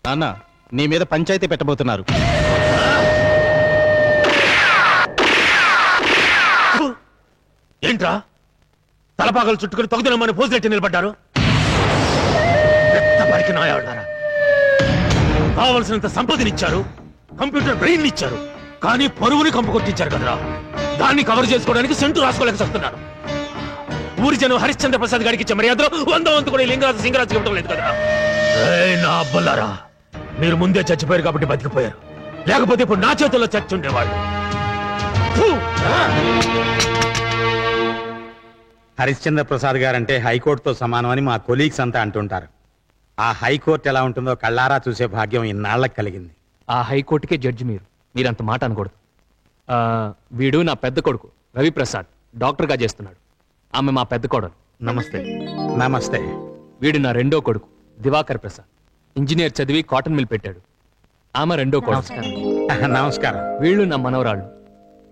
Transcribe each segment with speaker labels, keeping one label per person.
Speaker 1: నాన్న నీ మీద పంచాయతీ పెట్టబోతున్నారు.
Speaker 2: ఏంట్రా తలపాగలు చుట్టుకుని తొగదనమని పోజులెట్టి నిలబడ్డారు? కావలసినంత సంపదనిచ్చారు, కంప్యూటర్ బ్రెయిన్ ఇచ్చారు, కానీ పరువుని కంపు కొట్టించారు కదరా. దాన్ని కవర్ చేసుకోవడానికి సెంటు రాసుకోలేక వస్తున్నారు. ఊరి జనం హరిశ్చంద్ర ప్రసాద్ గారికి ఇచ్చే మర్యాదలో 100 కూడా లింగరాజు సింగరాజు ఇవ్వడం లేదు కదా. నా అబ్బలారా, మీరు ముందే చచ్చిపోయారు కాబట్టి బతికిపోయారు, లేకపోతే ఇప్పుడు నా చేతుల్లో చచ్చి ఉండేవాళ్ళు.
Speaker 3: హరిశ్చంద్ర ప్రసాద్ గారంటే హైకోర్టుతో సమానమని మా కొలీగ్స్ అంతా అంటుంటారు. ఆ హైకోర్టు ఎలా ఉంటుందో కళ్ళారా చూసే భాగ్యం ఇన్నాళ్లకు కలిగింది.
Speaker 4: ఆ హైకోర్టుకే జడ్జి మీరంత మాట అనకూడదు. వీడు నా పెద్ద కొడుకు రవిప్రసాద్, డాక్టర్గా చేస్తున్నాడు. ఆమె మా పెద్ద కోడలు.
Speaker 3: నమస్తే. నమస్తే.
Speaker 4: వీడు నా రెండో కొడుకు దివాకర్ ప్రసాద్, ఇంజనీర్ చదివి కాటన్ మిల్ పెట్టాడు. ఆమె రెండో కొడుకు.
Speaker 3: నమస్కారం.
Speaker 4: వీళ్ళు నా మనవరాళ్ళు.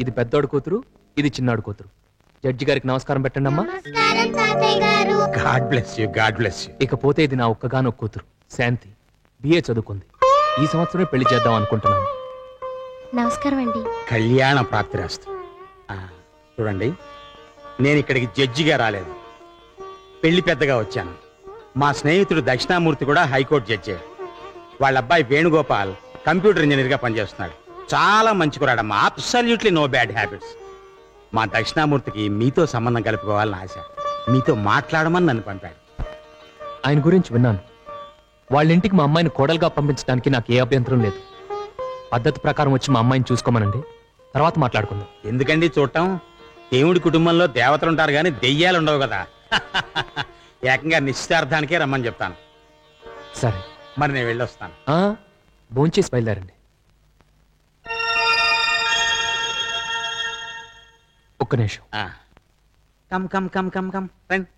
Speaker 4: ఇది పెద్దోడు కూతురు, ఇది చిన్నాడు కూతురు. జడ్జి గారికి నమస్కారం పెట్టండి అమ్మా.
Speaker 3: God bless you, God bless you.
Speaker 4: ఇకపోతే ఇది నా ఒక్కగానొక్క కూతురు శాంతి, బిఏ చదువుకుంది. ఈ సంవత్సరమే పెళ్లి చేద్దాం అనుకుంటున్నాను.
Speaker 5: నమస్కారం అండి.
Speaker 3: కళ్యాణ ప్రాప్తిరాస్తు. చూడండి, నేను ఇక్కడికి జడ్జిగా రాలేదు, పెళ్లి పెద్దగా వచ్చాను. మా స్నేహితుడు దక్షిణామూర్తి కూడా హైకోర్టు జడ్జి. వాళ్ళ అబ్బాయి వేణుగోపాల్ కంప్యూటర్ ఇంజనీర్గా పనిచేస్తున్నాడు. చాలా మంచి కురాడమ్మా, అబ్సల్యూట్లీ నో బ్యాడ్ హ్యాబిట్స్. మా దక్షిణామూర్తికి మీతో సంబంధం కలుపుకోవాలని ఆశ, మీతో మాట్లాడమని నన్ను పంపాడు.
Speaker 4: ఆయన గురించి విన్నాను. వాళ్ళ ఇంటికి మా అమ్మాయిని కోడలుగా పంపించడానికి నాకు ఏ అభ్యంతరం లేదు. పద్ధతి ప్రకారం వచ్చి మా అమ్మాయిని చూసుకోమనండి, తర్వాత మాట్లాడుకుందాం.
Speaker 3: ఎందుకండి చూడటం? దేవుడి కుటుంబంలో దేవతలు ఉంటారు కానీ దెయ్యాలు ఉండవు కదా. ఏకంగా నిశ్చితార్థానికే రమ్మని చెప్తాను.
Speaker 4: సరే
Speaker 3: మరి నేను వెళ్ళొస్తాను.
Speaker 4: భోంచేసి బయలుదేరండి. ఒక్క నిమిషం.
Speaker 3: Come come come come come రండి.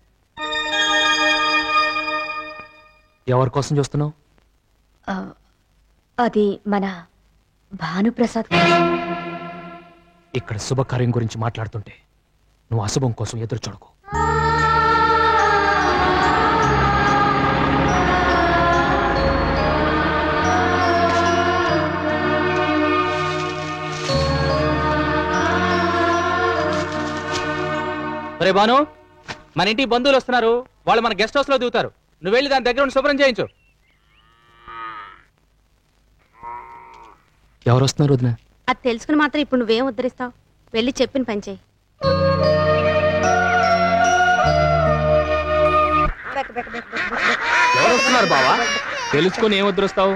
Speaker 4: ఎవరి కోసం చూస్తున్నావు?
Speaker 5: అది మన భానుప్రసాద్.
Speaker 4: ఇక్కడ శుభకార్యం గురించి మాట్లాడుతుంటే నువ్వు అశుభం కోసం ఎదురు చూడకు. రే బాను, మన ఇంటికి బంధువులు వస్తున్నారు. వాళ్ళు మన గెస్ట్ హౌస్ లో దిగుతారు. నువ్వు వెళ్ళి దాని దగ్గర శుభ్రం చేయించు. ఎవరు వస్తున్నారు వదిన?
Speaker 5: అది తెలుసుకుని మాత్రం ఇప్పుడు నువ్వేం ఉద్ధరిస్తావు? వెళ్ళి చెప్పిన పని చేయి.
Speaker 4: ఎవరు వస్తున్నారు బావా? తెలుసుకుని ఏం ఉద్ధరిస్తావు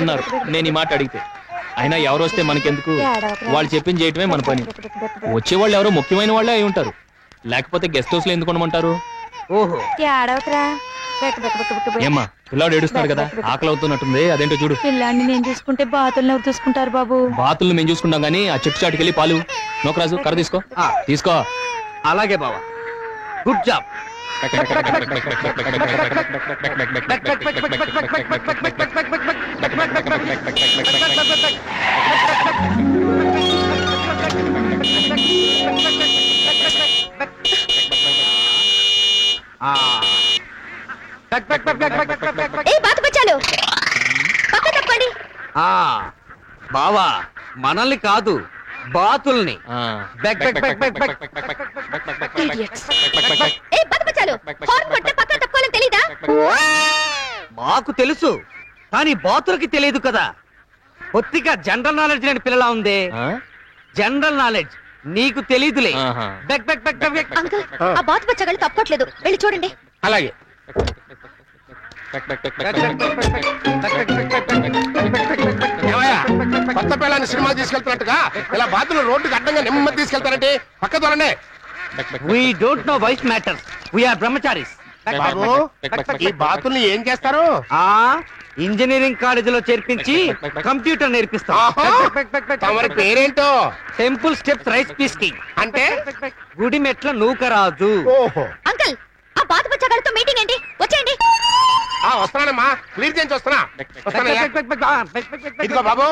Speaker 4: అన్నారు నేను ఈ మాట అడిగితే. అయినా ఎవరు వస్తే మనకెందుకు, వాళ్ళు చెప్పింది చేయటమే మన పని. వచ్చేవాళ్ళు ఎవరో ముఖ్యమైన వాళ్ళే అయి ఉంటారు, లేకపోతే గెస్ట్ హౌస్ లో ఎందుకు ఉండమంటారు? ఓహో, ఏమ్మా పిల్లాడు ఏడుస్తున్నారు కదా, ఆకలి అవుతున్నట్టుంది. అదేంటో చూడు.
Speaker 5: పిల్లాడిని నేను చూసుకుంటే బాతుల్ని ఎవరు చూసుకుంటారు బాబు?
Speaker 4: బాతుల్ని మేము చూసుకుంటాం గానీ ఆ చెట్టు చాటుకెళ్ళి పాలు నోకరాజు కర్ర తీసుకో. తీసుకో.
Speaker 6: అలాగే బావా, గుడ్ జాబ్. బావా, మనల్ని కాదు బాతుల్ని. మాకు తెలుసు, కానీ బాతులకి తెలియదు కదా. కొద్దిగా జనరల్ నాలెడ్జ్ లేని పిల్లలా ఉంది. జనరల్ నాలెడ్జ్ నీకు తెలీదులే.
Speaker 5: ఆ బాతు బచ్చగాళ్ళు తప్పట్లేదు, వెళ్ళి చూడండి.
Speaker 6: అలాగే.
Speaker 2: కొత్త పిల్లని సినిమా తీసుకెళ్తున్నట్టుగా ఇలా బాతులు రోడ్డుకి అడ్డంగా నెమ్మది తీసుకెళ్తారంటే పక్క దొరండి.
Speaker 6: We don't know vice matters. We are brahmacharis.
Speaker 2: బాబు, ఈ బాతుల్ని ఏం చేస్తారు?
Speaker 6: ఇంజనీరింగ్ కాలేజీలో చేర్పించి కంప్యూటర్ నేర్పిస్తాం.
Speaker 2: తమరి పేరేంటో?
Speaker 6: టెంపుల్ స్టెప్స్ రైస్ పీస్కింగ్.
Speaker 2: అంటే
Speaker 6: గుడి మెట్ల నూకరాజు.
Speaker 2: ఓహో.
Speaker 5: అంకుల్, ఆ బాతు బచ్చగాళ్ళతో మీటింగ్ ఏంటి? వచ్చేయండి.
Speaker 2: వస్తున్నానమ్మా, క్లియర్ చేయించి వస్తున్నా. ఇదిగో బాబు,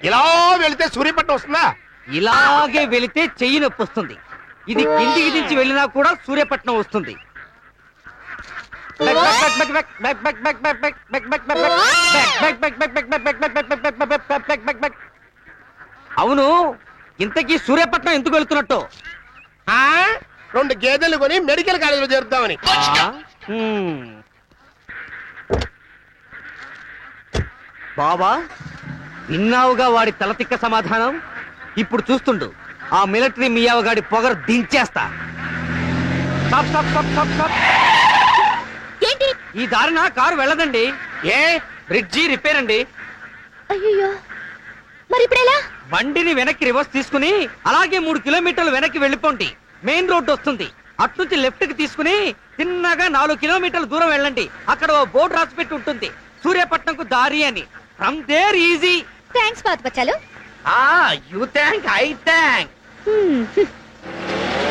Speaker 2: ఇలా వెళితే సూర్యపట్నం వస్తుందా?
Speaker 6: ఇలాగే వెళితే చెయ్యి నొప్పి వస్తుంది. ఇది కిందికి దించి వెళ్ళినా కూడా సూర్యపట్నం వస్తుంది. అవును, ఇంతకీ సూర్యాపట్నం ఎందుకు వెళ్తున్నట్టు?
Speaker 7: 2 గేదెలు కొని మెడికల్ కాలేజీలో చేరుద్దామని.
Speaker 6: బాబా, విన్నావుగా వాడి తలతిక్క సమాధానం. ఇప్పుడు చూస్తుండు, ఆ మిలిటరీ మియావగాడి పొగరు దించేస్తా. Stop stop stop stop stop.
Speaker 5: ఏంటి?
Speaker 6: ఈ దారిన కారు వెళ్ళదండి.
Speaker 7: ఏ
Speaker 6: బ్రిడ్జి రిపేర్ అండి.
Speaker 5: అయ్యో, మరి ఇప్పుడు ఎలా?
Speaker 6: బండిని వెనక్కి రివర్స్ తీసుకుని అలాగే 3 కిలోమీటర్లు వెనక్కి వెళ్ళిపోండి. మెయిన్ రోడ్డు వస్తుంది. అట్నుంచి లెఫ్ట్ కి తీసుకుని చిన్నగా 4 కిలోమీటర్ల దూరం వెళ్ళండి. అక్కడ ఓ బోర్డు రాసి పెట్టి ఉంటుంది, సూర్యాపట్నంకు దారి అని. From there easy.
Speaker 5: థ్యాంక్స్ బాతు బచ్చాలు.
Speaker 6: You thank, I thank.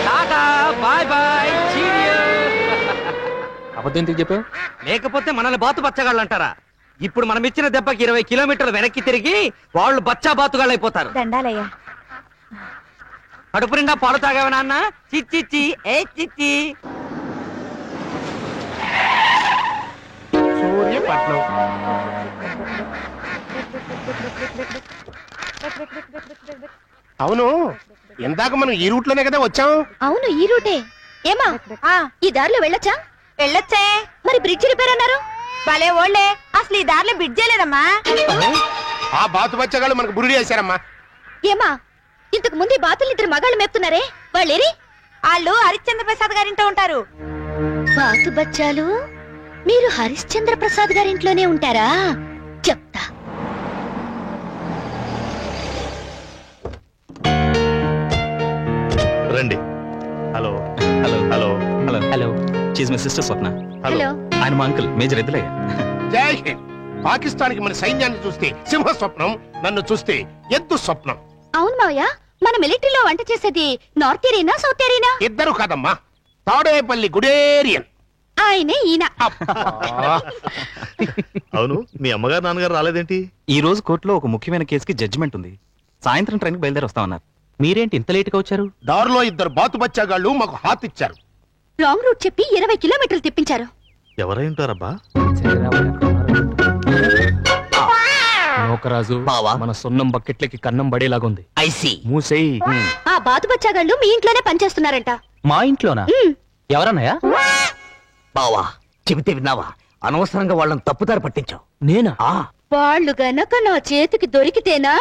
Speaker 6: Tata, bye bye,
Speaker 4: అబద్ధం ఎందుకు చెప్పావు?
Speaker 6: లేకపోతే మనల్ని బాతు బచ్చగాళ్ళు అంటారా? ఇప్పుడు మనం ఇచ్చిన దెబ్బకి 20 కిలోమీటర్లు వెనక్కి తిరిగి వాళ్ళు బచ్చా బాతుగాళ్ళు అయిపోతారు.
Speaker 5: దండాలయ్యా.
Speaker 6: కడుపు నిండా పాలు తాగావా నాన్న? చిచ్చి ఏ చిచ్చి.
Speaker 7: సూర్యపట్నం. అవును, ఇందాక మనం ఈ రూట్ లోనే కదా వచ్చాం.
Speaker 5: అవును, ఈ రూటే. ఏమా ఈ దారిలో వెళ్ళొచ్చా? వెళ్ళొచ్చే. మరి బ్రిడ్జ్ రిపేర్ అన్నారు. భలే ఓళ్లే, అసలు ఈ దారిలో బ్రిడ్జే లేదమ్మా.
Speaker 7: ఆ బాతు బచ్చగాళ్ళు మనకు బురుడి వేశారమ్మా.
Speaker 5: ఏమా, ఇంతకు ముందు ఈ బాతులు 2 మగాళ్ళు మేపుతున్నారే, వాళ్ళేరి? వాళ్ళు హరిశ్చంద్ర ప్రసాద్ గారింట్లో ఉంటారు. బాతు బచ్చాలు, మీరు హరిశ్చంద్ర ప్రసాద్ గారింట్లోనే ఉంటారా? చెప్తా.
Speaker 8: రండి. Hello hello hello
Speaker 1: hello hello, she's my sister Swapna.
Speaker 5: Hello.
Speaker 1: ఆయన మా అంకుల్ మేజర్ ఎద్దులయ్య.
Speaker 7: జై హింద్. పాకిస్తాన్ కి మన సైన్యాన్ని చూస్తే సింహ స్వప్నం, నన్ను చూస్తే ఎద్దు స్వప్నం.
Speaker 5: అవును మావయ్య, మన మిలిటరీలో వంట చేసేది నార్త్ ఏరియనా సౌత్ ఏరియనా?
Speaker 7: ఇద్దరు కాదమ్మా, తాడేపల్లి గుడేరియన్.
Speaker 5: ఆయనే ఈయన.
Speaker 8: అవును, మీ అమ్మగారు నాన్నగారు రాలేదేంటి?
Speaker 1: ఈ రోజు కోర్టులో ఒక ముఖ్యమైన కేసుకి జడ్జిమెంట్ ఉంది. సాయంత్రం ట్రైన్ కి బయలుదేరి వస్తామన్నారు. మీరేంటి ఇంత లేట్ గా వచ్చారు?
Speaker 7: దారిలో 2 బాతు బచ్చగాళ్ళు మాకు హాత్ ఇచ్చారు.
Speaker 5: రాంగ్ రూట్ చెప్పి 20 కిలోమీటర్లు తిప్పించారు.
Speaker 8: ఎవరై ఉంటారబ్బా?
Speaker 4: నోకరాజు, మన సొన్నం బకెట్లకి కన్నం పడేలాగుంది.
Speaker 6: ఐసి
Speaker 4: మూసేయి.
Speaker 5: ఆ బాతు బచ్చాగాళ్ళు మీ ఇంట్లోనే పనిచేస్తున్నారంట.
Speaker 1: మా ఇంట్లోనా? ఎవరన్నాయా?
Speaker 6: బావా, చెబితే విన్నావా? అనవసరంగా వాళ్ళని తప్పుదారి పట్టించావు.
Speaker 4: నేనా?
Speaker 5: వాళ్ళు గనక నా చేతికి దొరికితేనా?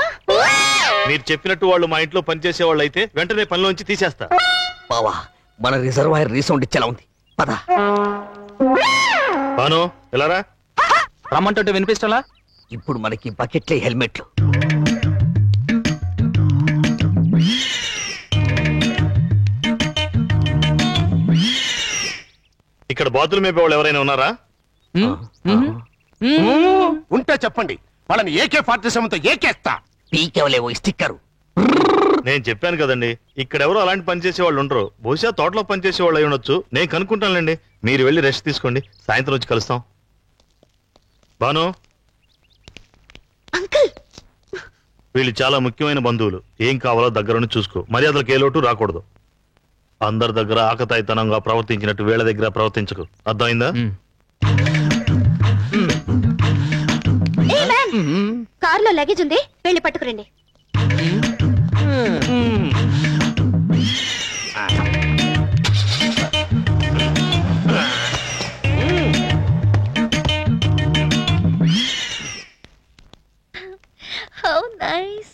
Speaker 8: మీరు చెప్పినట్టు వాళ్ళు మా ఇంట్లో పనిచేసే వాళ్ళు అయితే వెంటనే పనిలోంచి తీసేస్తా.
Speaker 6: బావా, మన రిజర్వాయర్ రీసౌండ్ ఇచ్చేలా ఉంది. పద.
Speaker 8: బాను, ఎలారా?
Speaker 1: రమ్మంటుంటే వినిపిస్తలా?
Speaker 6: ఇప్పుడు మనకి బకెట్లే హెల్మెట్లు.
Speaker 8: ఇక్కడ బాతులు మేపే వాళ్ళు ఎవరైనా ఉన్నారా?
Speaker 7: ఉంటే చెప్పండి, వాళ్ళని AK-47తో ఏకేస్తా.
Speaker 6: పీకెవలేవో స్టిక్కరు.
Speaker 8: నేను చెప్పాను కదండి, ఇక్కడెవరో అలాంటి పని చేసే వాళ్ళు ఉండరు. బహుశా తోటలో పనిచేసే వాళ్ళు అయి ఉండొచ్చు. నేను కనుక్కుంటానులేండి. మీరు వెళ్ళి రెస్ట్ తీసుకోండి, సాయంత్రం వచ్చి కలుస్తాం. బాను,
Speaker 5: అంకుల్,
Speaker 8: వీళ్ళు చాలా ముఖ్యమైన బంధువులు. ఏం కావాలో దగ్గరుండి చూసుకో. మర్యాదలకు ఏ లోటు రాకూడదు. అందరి దగ్గర ఆకతాయితనంగా ప్రవర్తించినట్టు వీళ్ళ దగ్గర ప్రవర్తించకు. అర్థమైందా?
Speaker 5: కార్లో లగేజ్ ఉంది, వెళ్ళి పట్టుకురండి.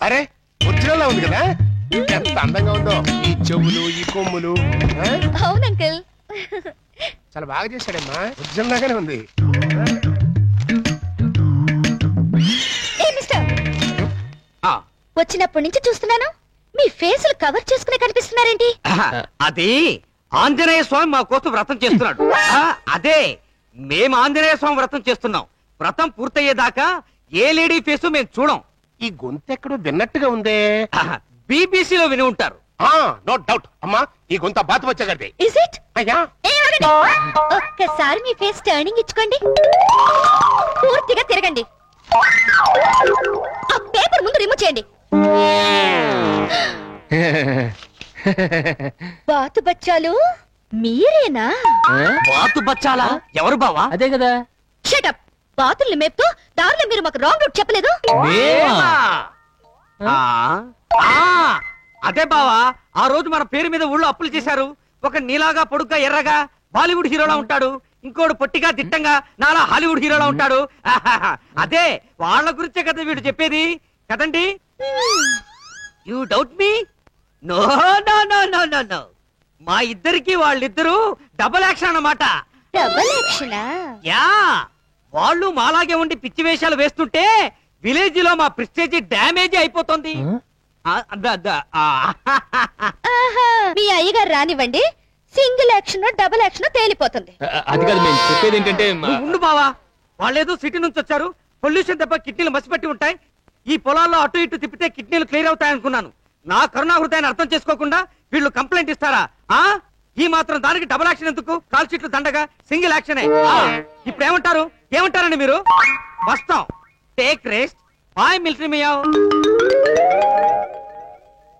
Speaker 7: అరే, ఒరిజినల్ ఉంది కదా, ఎంత అందంగా ఉందో. ఈ చెవులు, ఈ కొమ్ములు.
Speaker 5: అవును అంకుల్,
Speaker 7: చాలా బాగా చేశాడమ్మా. ఒరిజినల్ లాగానే ఉంది.
Speaker 5: వచ్చినప్పటి నుంచి చూస్తున్నాను, మీ ఫేసులు కవర్ చేసుకునే కనిపిస్తున్నారేంటి?
Speaker 6: అది ఆంజనేయ స్వామి మా కోసం వ్రతం చేస్తున్నాడు. అదే, మేము ఆంజనేయ స్వామి వ్రతం చేస్తున్నాం. వ్రతం పూర్తయ్యేదాకా ఏ లేడీ ఫేసు మేము చూడం.
Speaker 7: ఈ గొంతు ఎక్కడో విన్నట్టుగా ఉందే.
Speaker 6: బీబీసీలో విని ఉంటారు.
Speaker 7: నో డౌట్ అమ్మా, ఈ గొంత బాతు వచ్చగదే.
Speaker 5: Is it?
Speaker 7: అయ్యా,
Speaker 5: ఒక్కసారి మీ ఫేస్ టర్నింగ్ ఇచ్చుకోండి, పూర్తిగా తిరగండి. ఆ పేపర్ ముందు రిమూవ్ చేయండి. బాతు బచ్చాలు, మీరేనా?
Speaker 6: బాతు బచ్చాలా? ఎవరు బావా?
Speaker 4: అదే కదా.
Speaker 5: షటప్! బాతుల్ని మేపుతూ దారిలో మీరు మాకు రాంగ్ రూట్ చెప్పలేదు.
Speaker 6: అదే బావా, ఆ రోజు మన పేరు మీద ఊళ్ళో అప్పులు చేశారు. ఒక నీలాగా పొడుగ్గా ఎర్రగా బాలీవుడ్ హీరోలా ఉంటాడు, ఇంకోడు పొట్టిగా దిట్టంగా నాలా హాలీవుడ్ హీరోలా ఉంటాడు. అదే వాళ్ళ గురించే కదా వీడు చెప్పేది కదండి. You doubt me? No no no no no no. మా ఇద్దరికి వాళ్ళిద్దరూ డబుల్ యాక్షన్ అన్నమాట.
Speaker 5: డబుల్ యాక్షనా?
Speaker 6: యా, వాళ్ళు మాలాగే ఉండి పిచ్చి వేషాలు వేస్తుంటే విలేజ్ లో మా ప్రెస్టేజ్ డ్యామేజ్ అయిపోతుంది.
Speaker 5: మీ అయ్యగారు రానివ్వండి, సింగిల్ యాక్షన్ డబుల్ యాక్షన్ తేలిపోతుంది.
Speaker 4: అది కాదు, మేము చెప్పేది ఏంటంటే
Speaker 6: ఉండు బావా, వాళ్ళేదో సిటీ నుంచి వచ్చారు, పొల్యూషన్ దెబ్బ కిడ్నీలు మసిపెట్టి ఉంటాయి, ఈ పొలాల్లో అటు ఇటు తిప్పితే కిడ్నీలు క్లియర్ అవుతాయనుకున్నాను. నా కరుణా హృదయాన్ని అర్థం చేసుకోకుండా వీళ్ళు కంప్లైంట్ ఇస్తారా? ఈ మాత్రం దానికి డబుల్ యాక్షన్ ఎందుకు? కాల్ షీట్లు దండగా సింగిల్ యాక్షనే. ఇప్పుడు ఏమంటారండి మీరు? వస్తాం, take rest, bye military meow.